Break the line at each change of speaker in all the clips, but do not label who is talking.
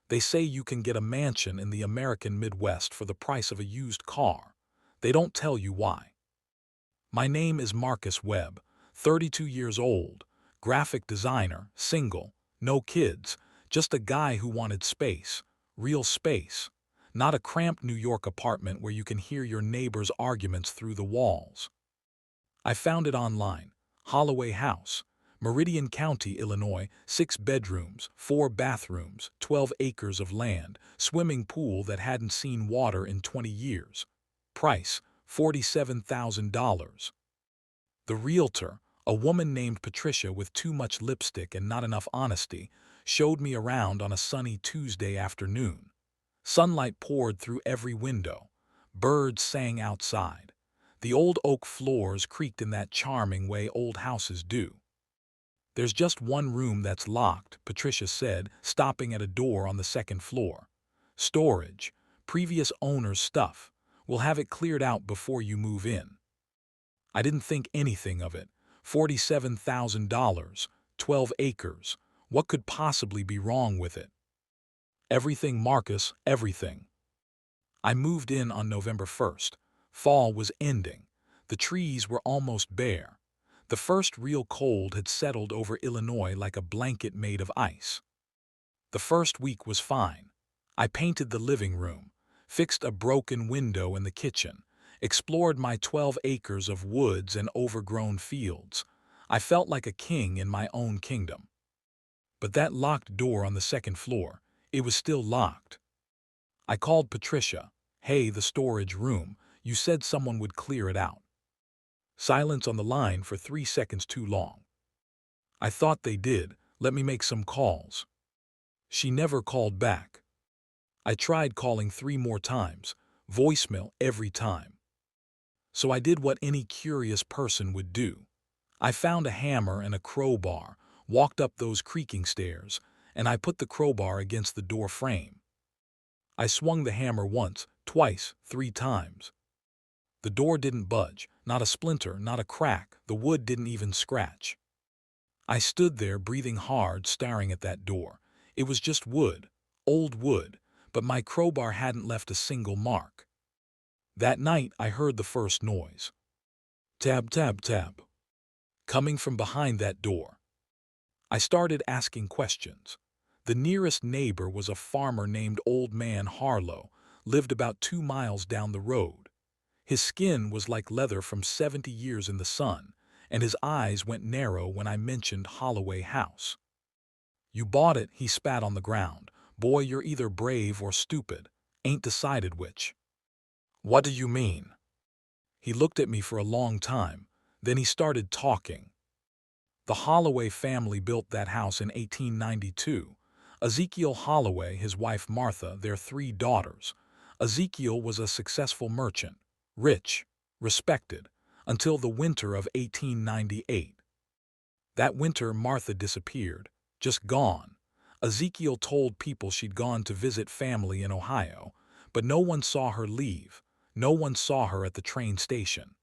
They say you can get a mansion in the American Midwest for the price of a used car. They don't tell you why. My name is Marcus Webb, 32 years old, graphic designer, single, no kids, just a guy who wanted space, real space, not a cramped New York apartment where you can hear your neighbor's arguments through the walls. I found it online. Holloway House, Meridian County, Illinois, 6 bedrooms, 4 bathrooms, 12 acres of land, swimming pool that hadn't seen water in 20 years. Price, $47,000. The realtor, a woman named Patricia with too much lipstick and not enough honesty, showed me around on a sunny Tuesday afternoon. Sunlight poured through every window. Birds sang outside. The old oak floors creaked in that charming way old houses do. "There's just one room that's locked," Patricia said, stopping at a door on the second floor. "Storage. Previous owner's stuff. We'll have it cleared out before you move in." I didn't think anything of it. $47,000, 12 acres. What could possibly be wrong with it? Everything, Marcus, everything. I moved in on November 1st. Fall was ending. The trees were almost bare. The first real cold had settled over Illinois like a blanket made of ice. The first week was fine. I painted the living room, fixed a broken window in the kitchen, explored my 12 acres of woods and overgrown fields. I felt like a king in my own kingdom. But that locked door on the second floor, it was still locked. I called Patricia. "Hey, the storage room, you said someone would clear it out." Silence on the line for 3 seconds too long. "I thought they did. Let me make some calls." She never called back. I tried calling 3 more times, voicemail every time. So I did what any curious person would do. I found a hammer and a crowbar, walked up those creaking stairs, and I put the crowbar against the door frame. I swung the hammer once, twice, 3 times. The door didn't budge, not a splinter, not a crack, the wood didn't even scratch. I stood there breathing hard, staring at that door. It was just wood, old wood, but my crowbar hadn't left a single mark. That night I heard the first noise. Tab, tab, tab. Coming from behind that door. I started asking questions. The nearest neighbor was a farmer named Old Man Harlow, lived about 2 miles down the road. His skin was like leather from 70 years in the sun, and his eyes went narrow when I mentioned Holloway House. "You bought it," he spat on the ground. "Boy, you're either brave or stupid. Ain't decided which." "What do you mean?" He looked at me for a long time, then he started talking. "The Holloway family built that house in 1892. Ezekiel Holloway, his wife Martha, their 3 daughters. Ezekiel was a successful merchant, rich, respected, until the winter of 1898. That winter Martha disappeared, just gone. Ezekiel told people she'd gone to visit family in Ohio, but no one saw her leave. No one saw her at the train station.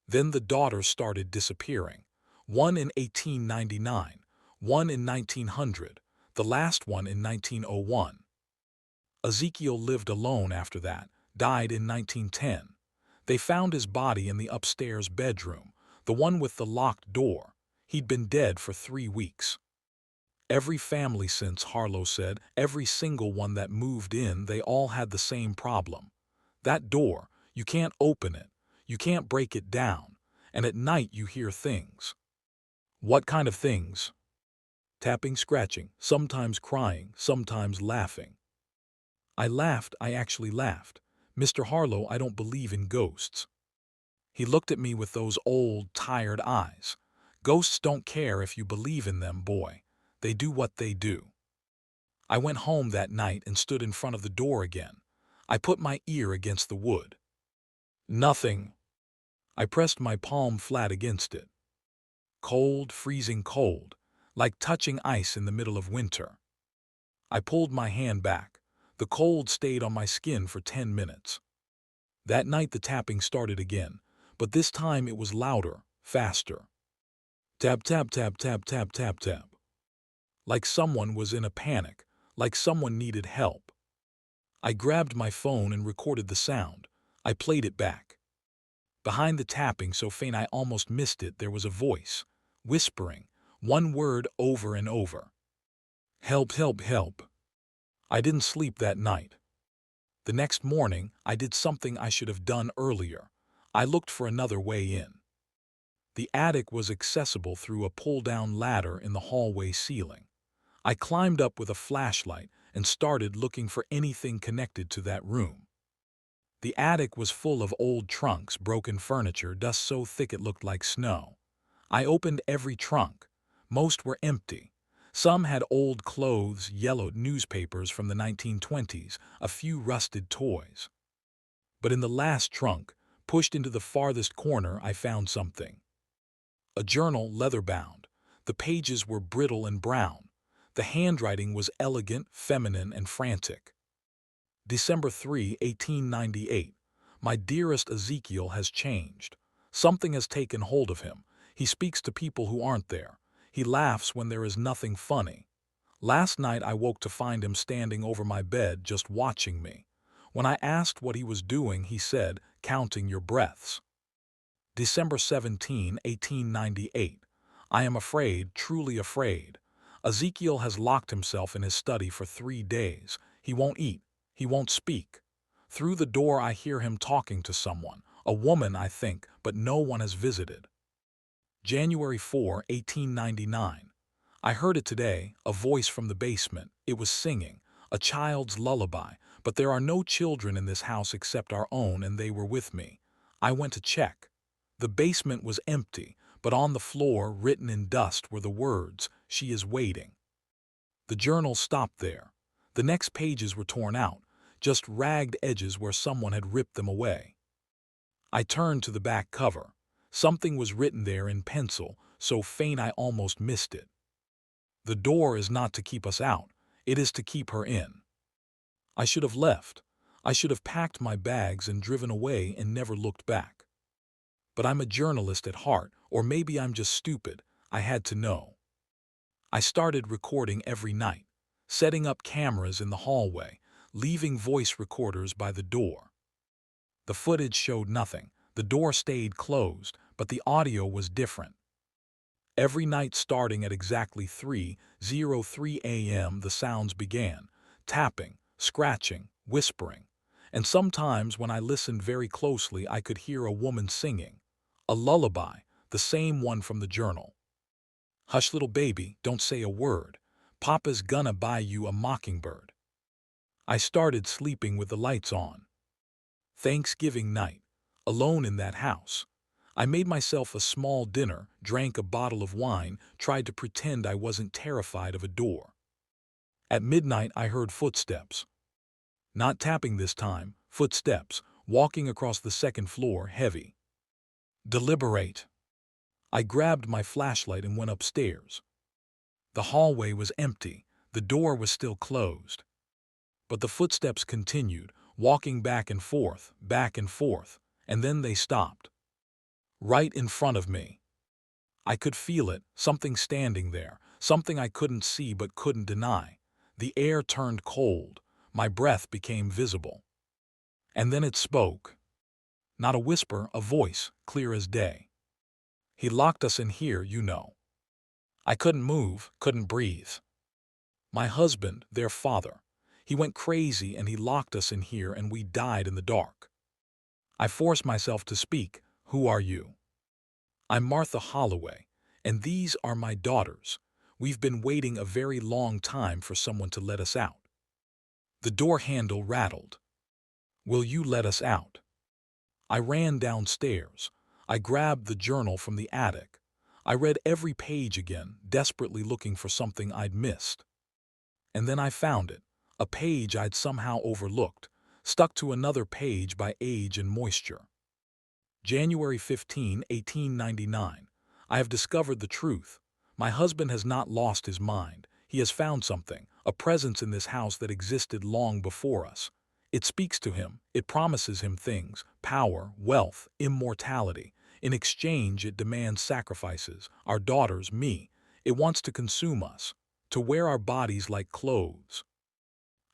Then the daughters started disappearing. One in 1899, one in 1900, the last one in 1901. Ezekiel lived alone after that, died in 1910. They found his body in the upstairs bedroom, the one with the locked door. He'd been dead for 3 weeks. Every family since, Harlow said, every single one that moved in, they all had the same problem. That door, you can't open it, you can't break it down, and at night you hear things. What kind of things? Tapping, scratching, sometimes crying, sometimes laughing. I laughed, I actually laughed. "Mr. Harlow, I don't believe in ghosts." He looked at me with those old, tired eyes. "Ghosts don't care if you believe in them, boy. They do what they do." I went home that night and stood in front of the door again. I put my ear against the wood. Nothing. I pressed my palm flat against it. Cold, freezing cold, like touching ice in the middle of winter. I pulled my hand back. The cold stayed on my skin for 10 minutes. That night the tapping started again, but this time it was louder, faster. Tap, tap, tap, tap, tap, tap, tap. Like someone was in a panic, like someone needed help. I grabbed my phone and recorded the sound. I played it back. Behind the tapping, so faint I almost missed it, there was a voice, whispering, one word over and over. Help, help, help. I didn't sleep that night. The next morning, I did something I should have done earlier. I looked for another way in. The attic was accessible through a pull-down ladder in the hallway ceiling. I climbed up with a flashlight and started looking for anything connected to that room. The attic was full of old trunks, broken furniture, dust so thick it looked like snow. I opened every trunk. Most were empty. Some had old clothes, yellowed newspapers from the 1920s, a few rusted toys. But in the last trunk, pushed into the farthest corner, I found something. A journal, leather-bound. The pages were brittle and brown. The handwriting was elegant, feminine, and frantic. December 3, 1898. My dearest Ezekiel has changed. Something has taken hold of him. He speaks to people who aren't there. He laughs when there is nothing funny. Last night I woke to find him standing over my bed just watching me. When I asked what he was doing, he said, counting your breaths. December 17, 1898. I am afraid, truly afraid. Ezekiel has locked himself in his study for 3 days. He won't eat. He won't speak. Through the door I hear him talking to someone, a woman I think, but no one has visited. January 4, 1899. I heard it today, a voice from the basement. It was singing, a child's lullaby, but there are no children in this house except our own, and they were with me. I went to check. The basement was empty, but on the floor, written in dust, were the words, "She is waiting." The journal stopped there. The next pages were torn out, just ragged edges where someone had ripped them away. I turned to the back cover. Something was written there in pencil, so faint I almost missed it. The door is not to keep us out, it is to keep her in. I should have left. I should have packed my bags and driven away and never looked back. But I'm a journalist at heart, or maybe I'm just stupid. I had to know. I started recording every night, setting up cameras in the hallway, leaving voice recorders by the door. The footage showed nothing. The door stayed closed, but the audio was different. Every night starting at exactly 3:03 a.m. the sounds began, tapping, scratching, whispering. And sometimes when I listened very closely I could hear a woman singing. A lullaby, the same one from the journal. Hush little baby, don't say a word. Papa's gonna buy you a mockingbird. I started sleeping with the lights on. Thanksgiving night, alone in that house. I made myself a small dinner, drank a bottle of wine, tried to pretend I wasn't terrified of a door. At midnight I heard footsteps. Not tapping this time, footsteps, walking across the second floor, heavy. Deliberate. I grabbed my flashlight and went upstairs. The hallway was empty, the door was still closed. But the footsteps continued, walking back and forth, and then they stopped. Right in front of me. I could feel it, something standing there, something I couldn't see but couldn't deny. The air turned cold, my breath became visible. And then it spoke. Not a whisper, a voice, clear as day. He locked us in here, you know. I couldn't move, couldn't breathe. My husband, their father, he went crazy and he locked us in here and we died in the dark. I forced myself to speak. Who are you? I'm Martha Holloway, and these are my daughters. We've been waiting a very long time for someone to let us out. The door handle rattled. Will you let us out? I ran downstairs. I grabbed the journal from the attic. I read every page again, desperately looking for something I'd missed. And then I found it, a page I'd somehow overlooked, stuck to another page by age and moisture. January 15, 1899. I have discovered the truth. My husband has not lost his mind. He has found something, a presence in this house that existed long before us. It speaks to him. It promises him things, power, wealth, immortality. In exchange, it demands sacrifices, our daughters, me. It wants to consume us, to wear our bodies like clothes.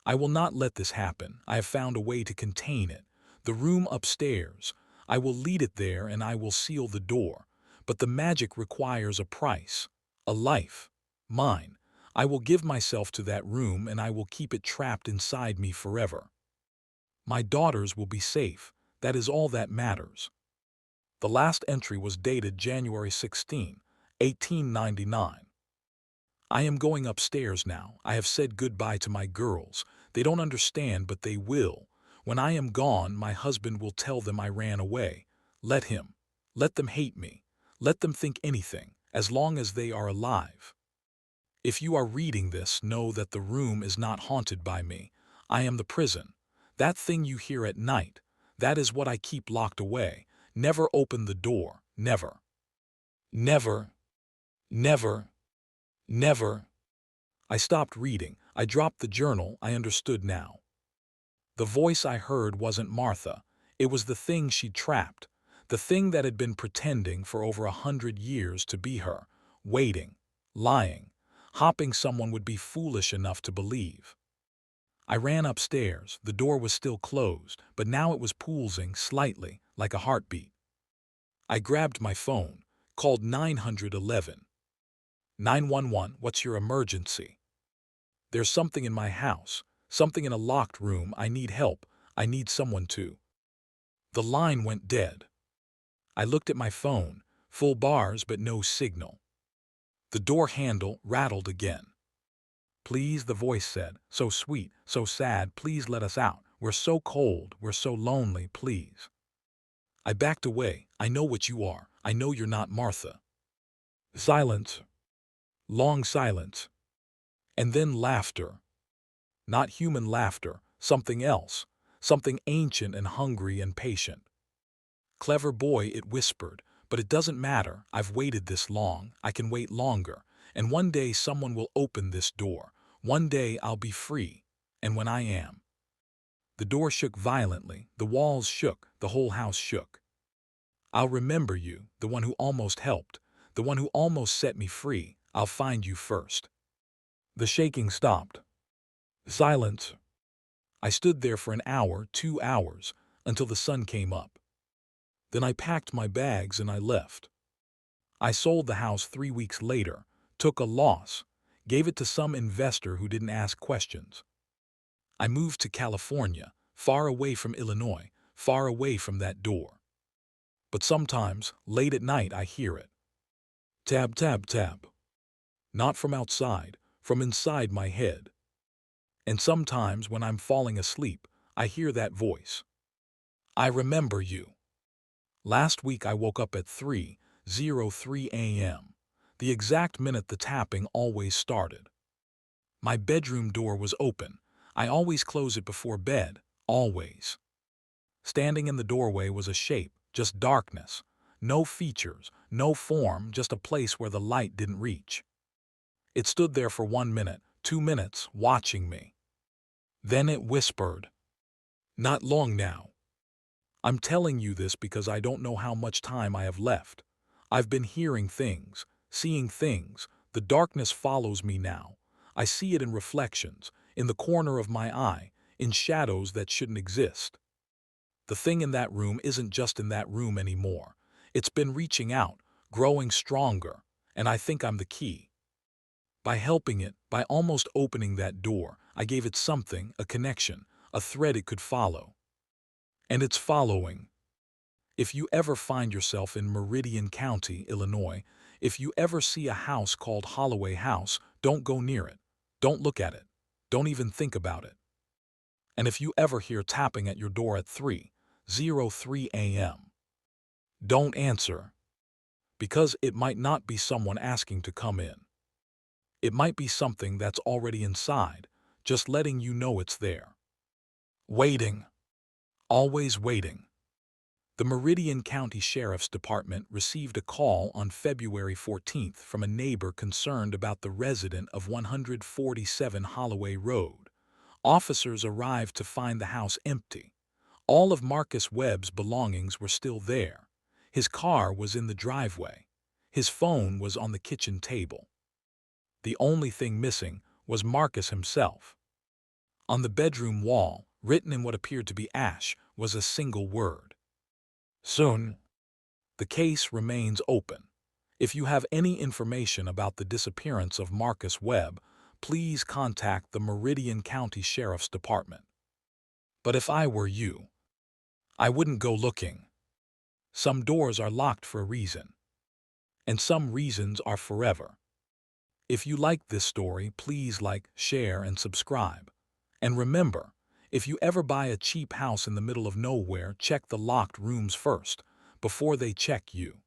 I will not let this happen. I have found a way to contain it. The room upstairs. I will lead it there and I will seal the door. But the magic requires a price. A life. Mine. I will give myself to that room and I will keep it trapped inside me forever. My daughters will be safe. That is all that matters. The last entry was dated January 16, 1899. I am going upstairs now. I have said goodbye to my girls. They don't understand, but they will. When I am gone, my husband will tell them I ran away. Let him. Let them hate me. Let them think anything, as long as they are alive. If you are reading this, know that the room is not haunted by me. I am the prison. That thing you hear at night, that is what I keep locked away. Never open the door. Never. Never. Never. Never. I stopped reading. I dropped the journal. I understood now. The voice I heard wasn't Martha. It was the thing she'd trapped. The thing that had been pretending for over 100 years to be her. Waiting. Lying. Hoping someone would be foolish enough to believe. I ran upstairs. The door was still closed, but now it was pulsing slightly, like a heartbeat. I grabbed my phone. Called 911. 911, what's your emergency? There's something in my house, something in a locked room. I need help. I need someone to. The line went dead. I looked at my phone, full bars but no signal. The door handle rattled again. Please, the voice said, so sweet, so sad, please let us out. We're so cold, we're so lonely, please. I backed away. I know what you are. I know you're not Martha. Silence. Long silence. And then laughter. Not human laughter, something else, something ancient and hungry and patient. Clever boy, it whispered, but it doesn't matter. I've waited this long. I can wait longer. And one day someone will open this door. One day I'll be free. And when I am. The door shook violently. The walls shook. The whole house shook. I'll remember you, the one who almost helped, the one who almost set me free. I'll find you first. The shaking stopped. Silence. I stood there for an hour, 2 hours, until the sun came up. Then I packed my bags and I left. I sold the house 3 weeks later, took a loss, gave it to some investor who didn't ask questions. I moved to California, far away from Illinois, far away from that door. But sometimes, late at night, I hear it. Tab, tab, tab. Not from outside, from inside my head. And sometimes when I'm falling asleep, I hear that voice. I remember you. Last week I woke up at 3:03 a.m., the exact minute the tapping always started. My bedroom door was open. I always close it before bed, always. Standing in the doorway was a shape, just darkness. No features, no form, just a place where the light didn't reach. It stood there for 1 minute, 2 minutes, watching me. Then it whispered. Not long now. I'm telling you this because I don't know how much time I have left. I've been hearing things, seeing things. The darkness follows me now. I see it in reflections, in the corner of my eye, in shadows that shouldn't exist. The thing in that room isn't just in that room anymore. It's been reaching out, growing stronger, and I think I'm the key. By helping it, by almost opening that door, I gave it something, a connection, a thread it could follow. And it's following. If you ever find yourself in Meridian County, Illinois, if you ever see a house called Holloway House, don't go near it. Don't look at it. Don't even think about it. And if you ever hear tapping at your door at 3:03 a.m., don't answer. Because it might not be someone asking to come in. It might be something that's already inside, just letting you know it's there. Waiting. Always waiting. The Meridian County Sheriff's Department received a call on February 14th from a neighbor concerned about the resident of 147 Holloway Road. Officers arrived to find the house empty. All of Marcus Webb's belongings were still there. His car was in the driveway. His phone was on the kitchen table. The only thing missing was Marcus himself. On the bedroom wall, written in what appeared to be ash, was a single word. Soon. The case remains open. If you have any information about the disappearance of Marcus Webb, please contact the Meridian County Sheriff's Department. But if I were you, I wouldn't go looking. Some doors are locked for a reason, and some reasons are forever. If you like this story, please like, share, and subscribe. And remember, if you ever buy a cheap house in the middle of nowhere, check the locked rooms first, before they check you.